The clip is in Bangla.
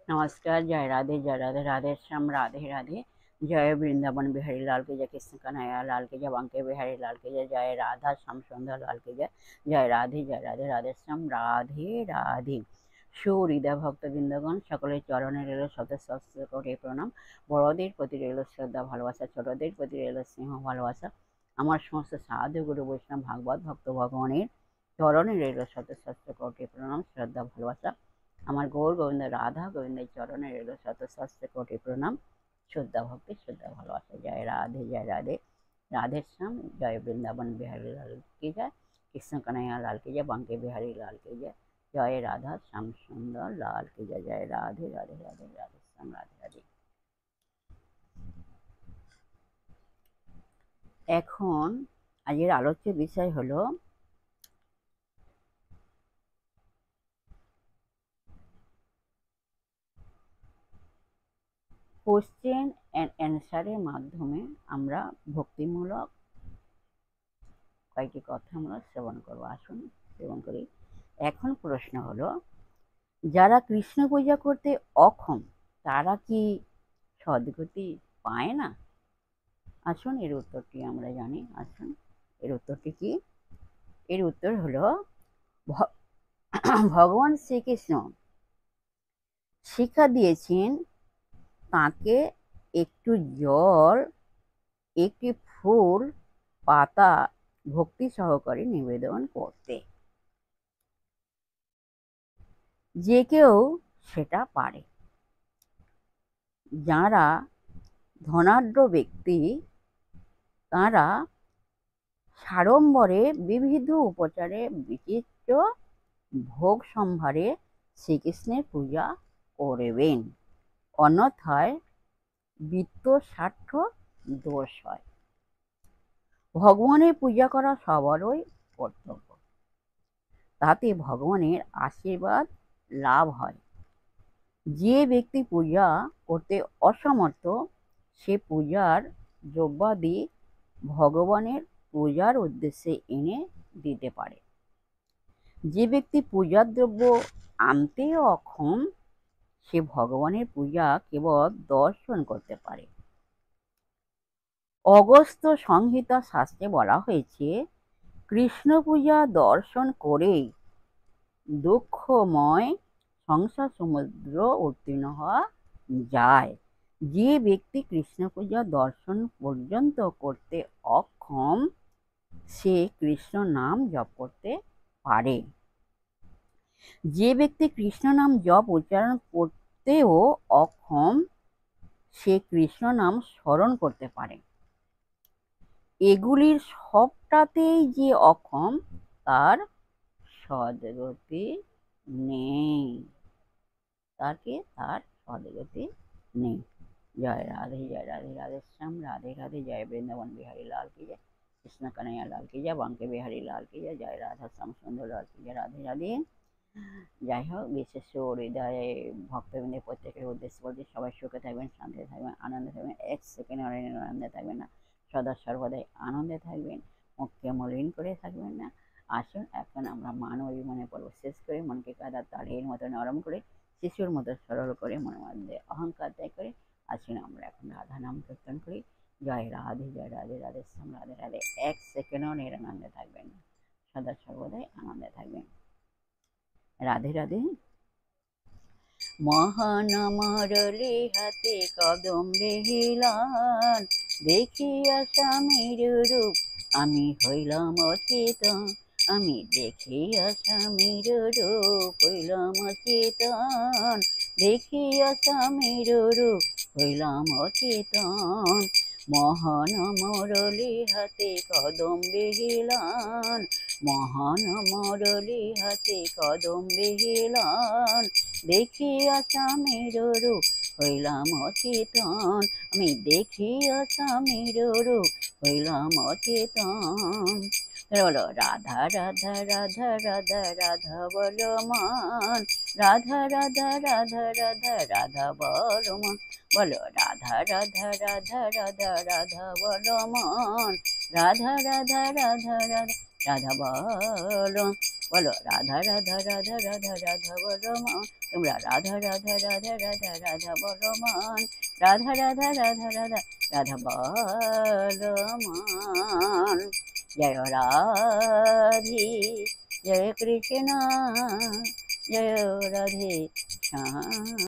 नमस्कार। जय राधे राधे श्याम राधे राधे। जय वृंदावन बिहारी लाल की जय, कृष्ण कन्हैया लाल की जय, बांके बिहारी लाल की जय, जय राधा श्याम सुंदर लाल की जय। जय राधे राधे श्याम राधे राधे। সুহৃদয় ভক্তবৃন্দগণ, সকলের চরণে রইল শত সহস্র কোটি প্রণাম। বড়দের প্রতি রইল শ্রদ্ধা ভালোবাসা, ছোটদের প্রতি রইল স্নেহ ভালোবাসা। আমার সমস্ত সাধু গুরু বৈষ্ণব ভাগবত ভক্ত ভগবানের চরণে রইল শত সহস্র কোটি প্রণাম, শ্রদ্ধা ভালোবাসা। আমার গৌর গোবিন্দ রাধা গোবিন্দের চরণে রইল শত সহস্র কোটি প্রণাম, শ্রদ্ধা ভক্তি, শ্রদ্ধা ভালোবাসা। জয় রাধে রাধে শ্যাম। জয় বৃন্দাবন বিহারী লাল কি জয়, কৃষ্ণ কन्हैया লাল কি জয়, বাंके বিহারী লাল কি জয়। জয় রাধা শ্যাম সুন্দর লাল কি জয়। জয় রাধে রাধে রাধে রাধে শ্যাম রাধে রাধে। এখন আজকের আলোচ্য বিষয় হলো কোশ্চেন অ্যান্ড অ্যান্সারের মাধ্যমে আমরা ভক্তিমূলক কয়েকটি কথা আমরা শ্রবণ করবো। আসুন শ্রবণ করি। এখন প্রশ্ন হলো, যারা কৃষ্ণ পূজা করতে অক্ষম তারা কি সদ্গতি পায় না? আসুন এর উত্তরটি আমরা জানি। আসুন এর উত্তরটি কি? এর উত্তর হলো, ভগবান শ্রীকৃষ্ণ শিক্ষা দিয়েছেন তাকে একটু জল, একটি ফুল, পাতা ভক্তি সহকারে নিবেদন করতে। যে কেউ সেটা পারে। যারা ধনাঢ্য ব্যক্তি তারা সাড়ম্বরে বিবিধ উপচারে বিচিত্র ভোগ সম্ভারে শ্রীকৃষ্ণের পূজা করবেন, অন্যথায় বিত্ত স্বার্থ দোষ হয়। ভগবানের পূজা করা সবারই কর্তব্য, তাতে ভগবানের আশীর্বাদ লাভ হয়। যে ব্যক্তি পূজা করতে অসমর্থ সে পূজার দ্রব্যাদি ভগবানের পূজার উদ্দেশ্যে এনে দিতে পারে। যে ব্যক্তি পূজার দ্রব্য আনতে অক্ষম সে ভগবানের পূজা কেবল দর্শন করতে পারে। অগস্ত্য সংহিতা শাস্ত্রে বলা হয়েছে, কৃষ্ণ পূজা দর্শন করেই দুঃখময় সংসার সমুদ্র উত্তীর্ণ হওয়া যায়। যে ব্যক্তি কৃষ্ণ পূজা দর্শন পর্যন্ত করতে অক্ষম সে কৃষ্ণ নাম জপ করতে পারে। যে ব্যক্তি কৃষ্ণ নাম জপ উচ্চারণ করতেও অক্ষম সে কৃষ্ণ নাম স্মরণ করতে পারে। এগুলির সবটাতেই যে অক্ষম তার সদ্গতি নেই। তার সদ্গতি নেই। জয় রাধে রাধে শ্যাম রাধে রাধে। জয় বৃন্দাবন বিহারী লাল কি জয়, কৃষ্ণ कन्हैया লাল কি জয়, বাंके বিহারী লাল কি জয়। জয় রাধা শ্যাম সুন্দর লাল কি জয়। রাধে রাধে। যাই হোক, বিশেষ হৃদয়ে ভক্তবৃন্দের প্রত্যেকের উদ্দেশ্যে বলছি, সবাই সুখে থাকবেন, শান্তিতে থাকবেন, আনন্দে থাকবেন, এক সেকেন্ড আনন্দে থাকবেন না, সদা সর্বদাই আনন্দে থাকবেন, মুখকে মলিন করে থাকবেন না। আসুন এখন আমরা মান অভিমানের পর্ব শেষ করে মনকে কাদার তারের মতো নরম করে, শিশুর মতো সরল করে, মনের মধ্যে অহংকার ত্যাগ করে আসুন আমরা এখন রাধা নাম কীর্তন করি। জয় রাধে রাধে শ্যাম রাধে রাধে। এক সেকেন্ডও নিরানন্দে থাকবেন না, সদা সর্বদাই আনন্দে থাকবেন। রাধে রাধে। মহানমরলে হাতে কদম্বে হিলান, দেখিয়া স্বামীর রূপ আমি হইলাম অচেতন। আমি দেখিয়া স্বামীর রূপ হইলাম অচেতন। দেখিয়া স্বামীর রূপ হইলাম অচেতন। মহান মরলি হাতে কদম্বে হিলান, মহান মরলি হাতে কদম্বে হিলান। দেখিয়া স্বামীর রূপ হইলাম অচেতন। আমি দেখিয়া স্বামীর রূপ হইলাম অচেতন। বলো রাধা রাধা রাধা রাধা রাধা বলো মান, রাধা রাধা রাধা রাধা রাধা বলো মান। বলো রাধা রাধা রাধা রাধা রাধা বলো মান, রাধা রাধা রাধা রাধা রাধা বলো। বলো রাধা রাধা রাধা রাধা রাধা বলো মন, তোমরা রাধা রাধা রাধা রাধা রাধা বলো মন, রাধা রাধা রাধা রাধা রাধা বলো মন। জয় রাধে জয় কৃষ্ণ জয় রাধে শ্যাম।